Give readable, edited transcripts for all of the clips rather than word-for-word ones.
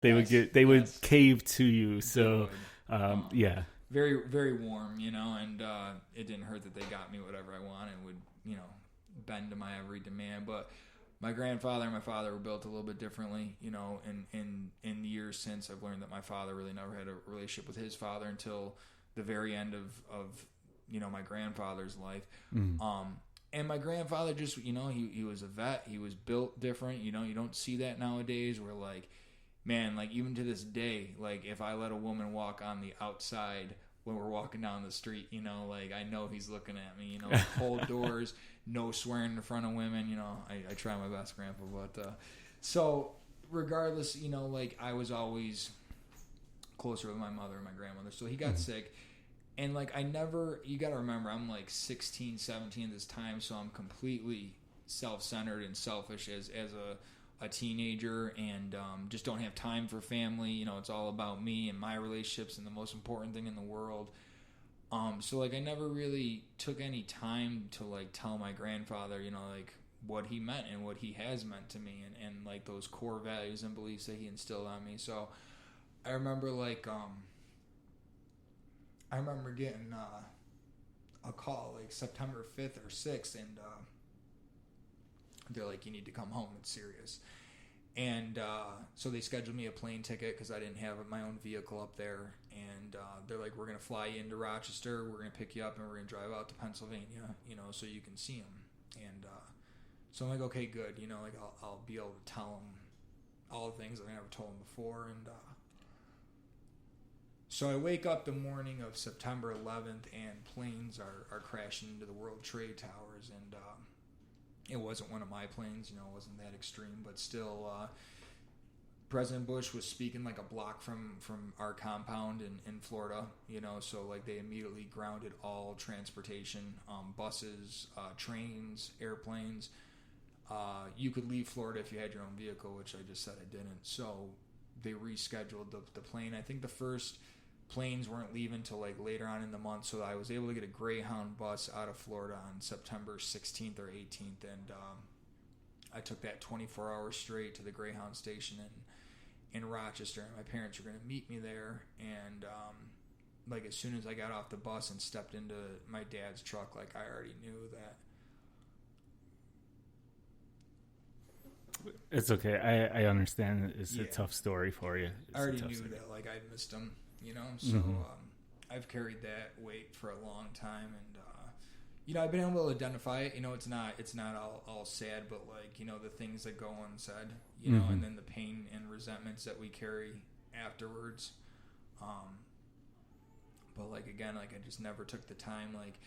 they would cave to you. So, yeah. Very, very warm, and it didn't hurt that they got me whatever I wanted, would, bend to my every demand. But my grandfather and my father were built a little bit differently, in the years since. I've learned that my father really never had a relationship with his father until the very end of my grandfather's life. And my grandfather just, he was a vet. He was built different. You don't see that nowadays, where, like, man, like, even to this day, like, if I let a woman walk on the outside when we're walking down the street, like, I know he's looking at me, hold doors, no swearing in front of women, I try my best, Grandpa. But, so regardless, like, I was always closer with my mother and my grandmother. So he got sick. And, like, you got to remember, I'm like 16, 17 at this time. So I'm completely self-centered and selfish as a teenager, and just don't have time for family. It's all about me and my relationships and the most important thing in the world. So, like, I never really took any time to, like, tell my grandfather, like, what he meant and what he has meant to me, and like, those core values and beliefs that he instilled on me. So I remember, like, getting a call, like, September 5th or 6th, and they're like, you need to come home, it's serious. And so they scheduled me a plane ticket because I didn't have my own vehicle up there. And they're like, we're going to fly you into Rochester, we're going to pick you up, and we're going to drive out to Pennsylvania, so you can see him. And so I'm like, okay, good, like, I'll be able to tell him all the things I never told him before. And so I wake up the morning of September 11th, and planes are crashing into the World Trade Towers. And it wasn't one of my planes, it wasn't that extreme, but still, President Bush was speaking like a block from our compound in Florida, so, like, they immediately grounded all transportation, buses, trains, airplanes. You could leave Florida if you had your own vehicle, which I just said I didn't. So they rescheduled the plane. I think the first planes weren't leaving till, like, later on in the month, so I was able to get a Greyhound bus out of Florida on September 16th or 18th, and I took that 24 hours straight to the Greyhound station in Rochester, and my parents were going to meet me there. And like, as soon as I got off the bus and stepped into my dad's truck, like, I already knew that. It's okay. I understand it's a tough story for you. I already knew that, like, I missed him. So I've carried that weight for a long time, and I've been able to identify it. It's not all sad, but, like, the things that go unsaid, and then the pain and resentments that we carry afterwards. But, like, again, like, I just never took the time. Like,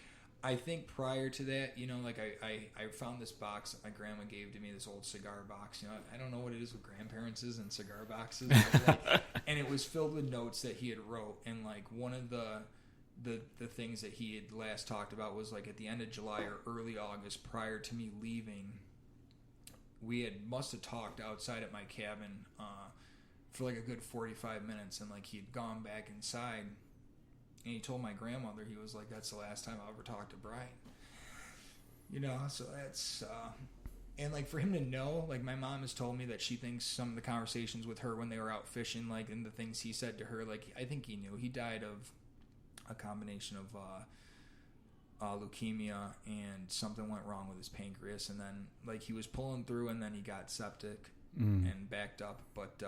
I think prior to that, like, I found this box that my grandma gave to me, this old cigar box. I don't know what it is with grandparents and cigar boxes. Like, and it was filled with notes that he had wrote. And, like, one of the things that he had last talked about was, like, at the end of July or early August, prior to me leaving, we must have talked outside at my cabin for, like, a good 45 minutes. And, like, he'd gone back inside. And he told my grandmother, he was like, that's the last time I'll ever talk to Bryan. So that's... and, like, for him to know, like, my mom has told me that she thinks some of the conversations with her when they were out fishing, like, and the things he said to her, like, I think he knew. He died of a combination of leukemia, and something went wrong with his pancreas. And then, like, he was pulling through, and then he got septic and backed up. But...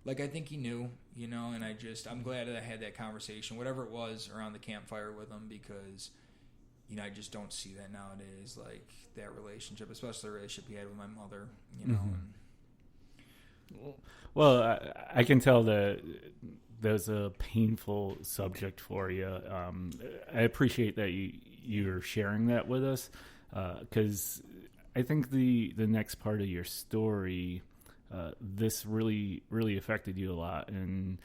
like, I think he knew, and I'm glad that I had that conversation, whatever it was, around the campfire with him, because, I just don't see that nowadays, like, that relationship, especially the relationship he had with my mother, Well, I can tell that there's a painful subject for you. I appreciate that you're sharing that with us, because I think the next part of your story... this really, really affected you a lot, and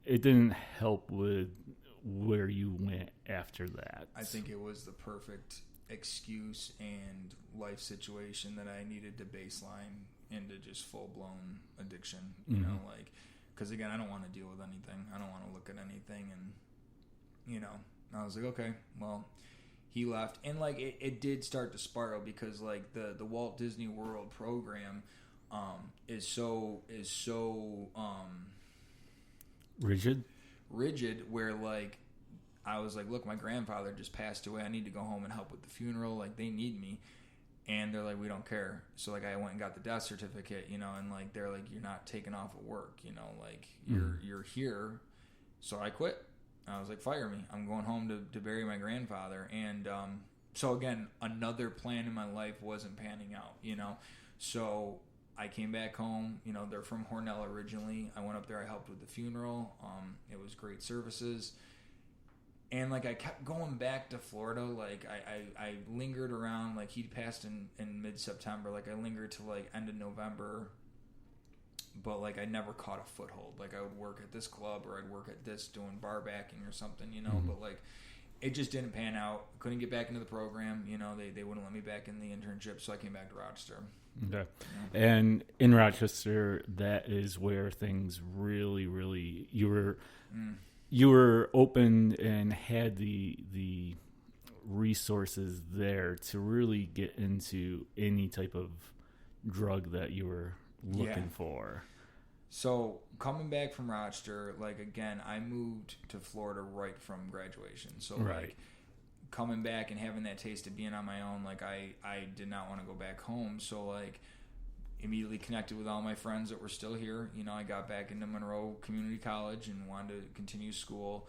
it didn't help with where you went after that. I think it was the perfect excuse and life situation that I needed to baseline into just full-blown addiction, you know, like, because, again, I don't want to deal with anything. I don't want to look at anything, and, I was like, okay, well... He left, and, like, it did start to spiral because, like, the Walt Disney World program, is so rigid. Where like I was like, look, my grandfather just passed away. I need to go home and help with the funeral. Like they need me. And they're like, we don't care. So like I went and got the death certificate, you know, and like they're like, you're not taking off of work, you know, like you're here. So I quit. I was like, fire me. I'm going home to bury my grandfather. And so again, another plan in my life wasn't panning out, you know. So I came back home. You know, they're from Hornell originally. I went up there. I helped with the funeral. It was great services. And, like, I kept going back to Florida. Like, I lingered around. Like, he passed in mid-September. Like, I lingered to, like, end of November. But, like, I never caught a foothold. Like, I would work at this club or I'd work at this doing bar backing or something, you know. Mm-hmm. But, like, it just didn't pan out. Couldn't get back into the program. You know, they wouldn't let me back in the internship. So I came back to Rochester. Okay. Yeah. And in Rochester, that is where things really, really... You were open and had the resources there to really get into any type of drug that you were looking for. So coming back from Rochester, like again, I moved to Florida right from graduation. So like coming back and having that taste of being on my own, like I did not want to go back home. So like immediately connected with all my friends that were still here. You know, I got back into Monroe Community College and wanted to continue school.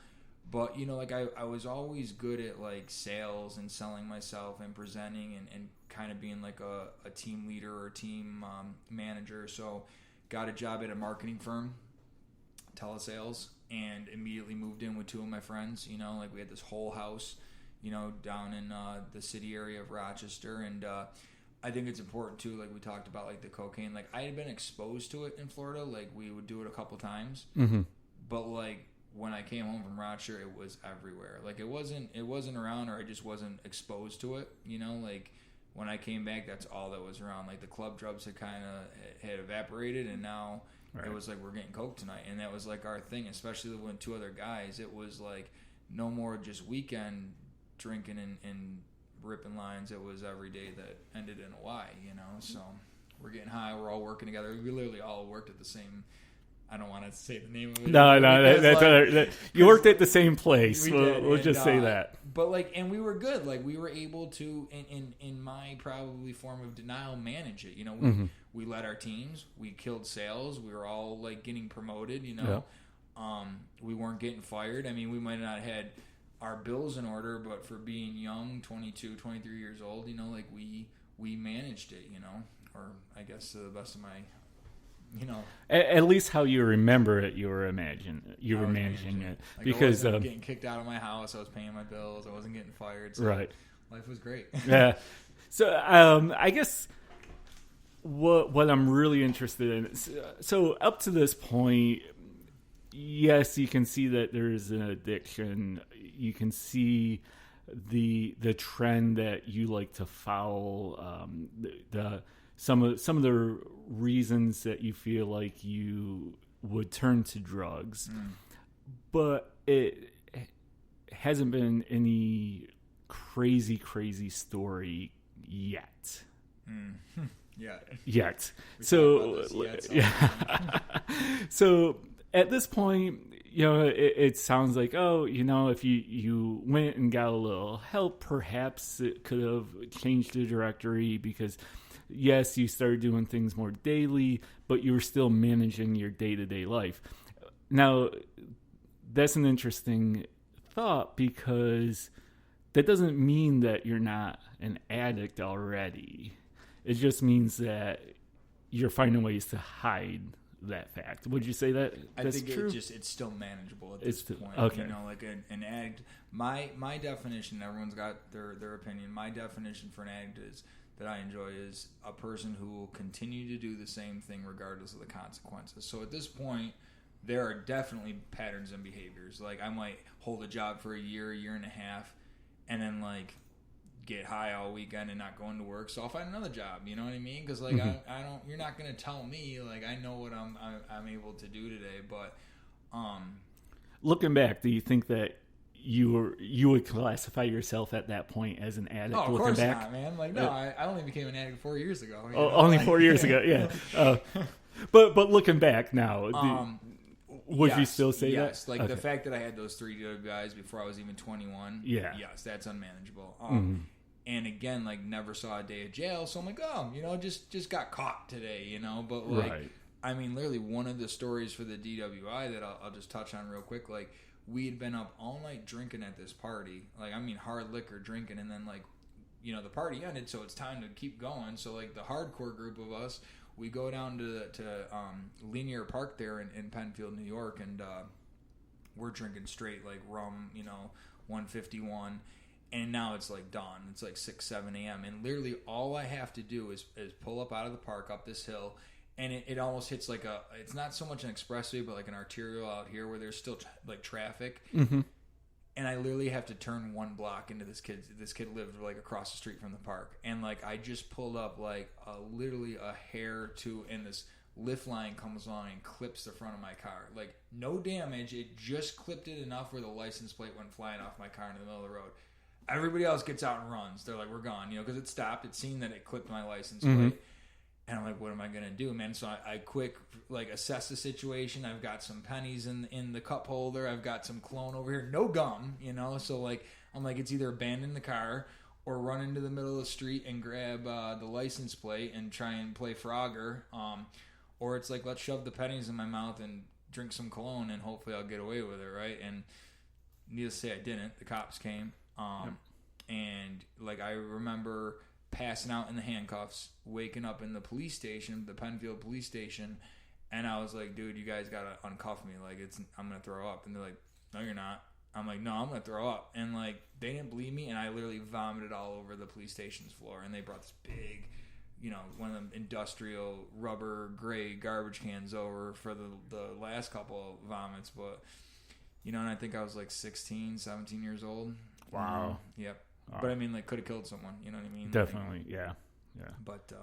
But, you know, like I was always good at like sales and selling myself and presenting and kind of being like a team leader or team manager. So got a job at a marketing firm, telesales, and immediately moved in with two of my friends. You know, like we had this whole house, you know, down in the city area of Rochester. And I think it's important too, like we talked about, like the cocaine. Like I had been exposed to it in Florida. Like we would do it a couple times, but like when I came home from Rochester, it was everywhere. Like it wasn't around, or I just wasn't exposed to it. You know, like when I came back, that's all that was around. Like the club drugs had kind of had evaporated, and now it was like we're getting coke tonight, and that was like our thing. Especially when two other guys, it was like no more just weekend drinking and ripping lines. It was every day that ended in a Y, you know. So we're getting high, we're all working together. We literally all worked at the same, I don't want to say the name of it. No, that's you worked at the same place. We'll just say that. But like, and we were good. Like we were able to, in my probably form of denial, manage it. You know, we led our teams. We killed sales. We were all like getting promoted. You know, we weren't getting fired. I mean, we might not have had our bills in order, but for being young, 22, 23 years old, you know, like we managed it, you know, or I guess to the best of my, you know, at least how you remember it, you were managing it, like because I wasn't getting kicked out of my house. I was paying my bills. I wasn't getting fired. So life was great. Yeah. So I guess what I'm really interested in is, so up to this point, yes, you can see that there's an addiction. You can see the trend that you like to follow. Some of the reasons that you feel like you would turn to drugs, but it hasn't been any crazy story yet. Yet. So so at this point, you know, it sounds like, oh, you know, if you went and got a little help, perhaps it could have changed the directory, because yes, you started doing things more daily, but you were still managing your day-to-day life. Now, that's an interesting thought, because that doesn't mean that you're not an addict already. It just means that you're finding ways to hide that fact. Would you say that that's true? It's still manageable at this point. Okay. You know, like an addict, my definition, everyone's got their opinion. My definition for an addict is that I enjoy is a person who will continue to do the same thing regardless of the consequences. So at this point, there are definitely patterns and behaviors. Like I might hold a job for a year and a half, and then like get high all weekend and not going to work, so I'll find another job. You know what I mean? Because like I don't. You're not gonna tell me, like I know what I'm able to do today. But looking back, do you think that you would classify yourself at that point as an addict. Oh, of looking course back? not, man. Like, no, I only became an addict 4 years ago. Only 4 years ago, yeah. But looking back now, would you still say that? Yes, like the fact that I had those 3 DWIs before I was even 21. Yeah. Yes, that's unmanageable. And again, like never saw a day of jail, so I'm like, oh, just got caught today, But like, right. I mean, literally one of the stories for the DWI that I'll just touch on real quick, like we had been up all night drinking at this party, like I mean hard liquor drinking, and then like, the party ended, so it's time to keep going. So like the hardcore group of us, we go down to Linear Park there in Penfield, New York, and we're drinking straight like rum, 151. And now it's like dawn. It's like 6, 7 a.m. And literally all I have to do is pull up out of the park, up this hill, and it almost hits like it's not so much an expressway, but like an arterial out here where there's still like traffic. Mm-hmm. And I literally have to turn 1 block into this kid. This kid lived like across the street from the park. And like I just pulled up like literally a hair to, and this lift line comes on and clips the front of my car. Like no damage. It just clipped it enough where the license plate went flying off my car in the middle of the road. Everybody else gets out and runs. They're like, we're gone, because it stopped. It seen that it clipped my license plate. Mm-hmm. And I'm like, what am I going to do, man? So I quick, like, assess the situation. I've got some pennies in the cup holder. I've got some cologne over here. No gum, So, like, I'm like, it's either abandon the car or run into the middle of the street and grab the license plate and try and play Frogger. Or it's like, let's shove the pennies in my mouth and drink some cologne and hopefully I'll get away with it, right? And needless to say, I didn't. The cops came. And like I remember passing out in the handcuffs, waking up in the police station, the Penfield police station, and I was like, dude, you guys gotta uncuff me, like I'm gonna throw up. And they're like, no you're not. I'm like, no, I'm gonna throw up. And like they didn't believe me, and I literally vomited all over the police station's floor. And they brought this big, one of them industrial rubber gray garbage cans over for the last couple of vomits. But and I think I was like 16, 17 years old. Wow. Yep. Wow. But I mean, like, could have killed someone. You know what I mean? Definitely. Like, yeah. But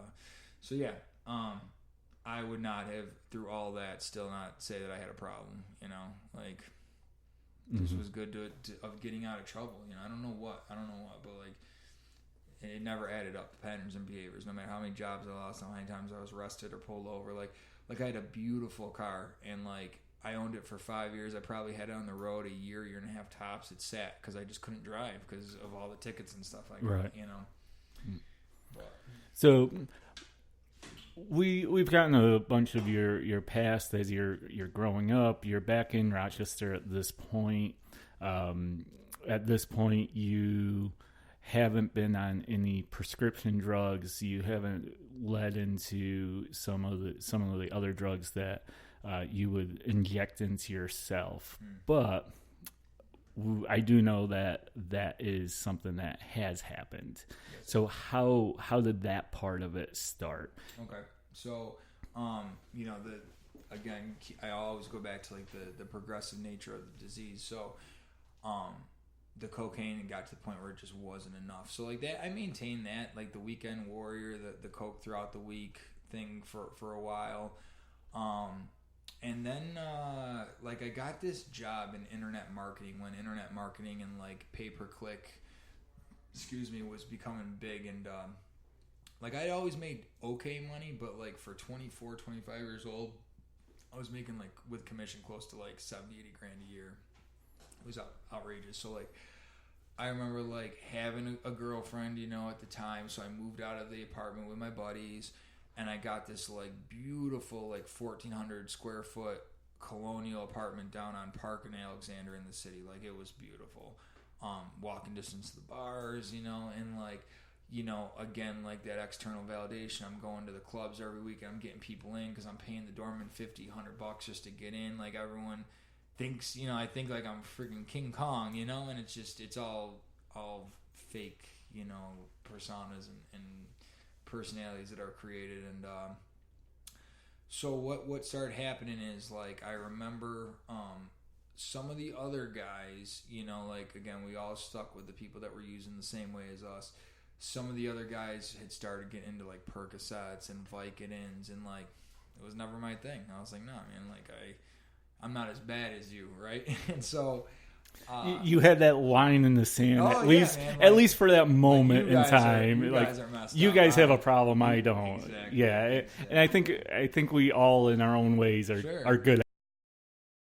so yeah, I would not have through all that still not say that I had a problem. Like this was good of getting out of trouble. I don't know what, but like it never added up, the patterns and behaviors. No matter how many jobs I lost, how many times I was arrested or pulled over. Like I had a beautiful car, and like I owned it for 5 years. I probably had it on the road a year and a half tops. It sat because I just couldn't drive because of all the tickets and stuff like that. But. So we've gotten a bunch of your past as you're growing up. You're back in Rochester at this point. At this point, you haven't been on any prescription drugs. You haven't led into some of the other drugs that you would inject into yourself. But I do know that is something that has happened. Yes. So how did that part of it start? Okay. So, again, I always go back to like the progressive nature of the disease. So, the cocaine got to the point where it just wasn't enough. So like that, I maintained that, like the weekend warrior, the coke throughout the week thing for a while. And then, like, I got this job in internet marketing when internet marketing and, like, pay-per-click, was becoming big. And, like, I'd always made okay money, but, like, for 24, 25 years old, I was making, like, with commission close to, like, 70, 80 grand a year. It was outrageous. So, like, I remember, like, having a girlfriend, at the time. So I moved out of the apartment with my buddies. And I got this, like, beautiful, like, 1,400 square foot colonial apartment down on Park and Alexander in the city. Like, it was beautiful. Walking distance to the bars, and, like, again, like, that external validation. I'm going to the clubs every week, and I'm getting people in because I'm paying the doorman $50, $100 just to get in. Like, everyone thinks, I think, like, I'm freaking King Kong, and it's just, it's all fake, personas and personalities that are created. And so what started happening is, like, I remember some of the other guys, like, again, we all stuck with the people that were using the same way as us. Some of the other guys had started getting into, like, Percocets and Vicodins, and, like, it was never my thing. I was like, no, man, like, I'm not as bad as you, right? And so You had that line in the sand, Oh, at yeah, least, man, at least for that moment you in guys are- time. you like guys are messed you up. guys have a problem, I don't. Exactly. Yeah, and I think we all, in our own ways, are Sure. are good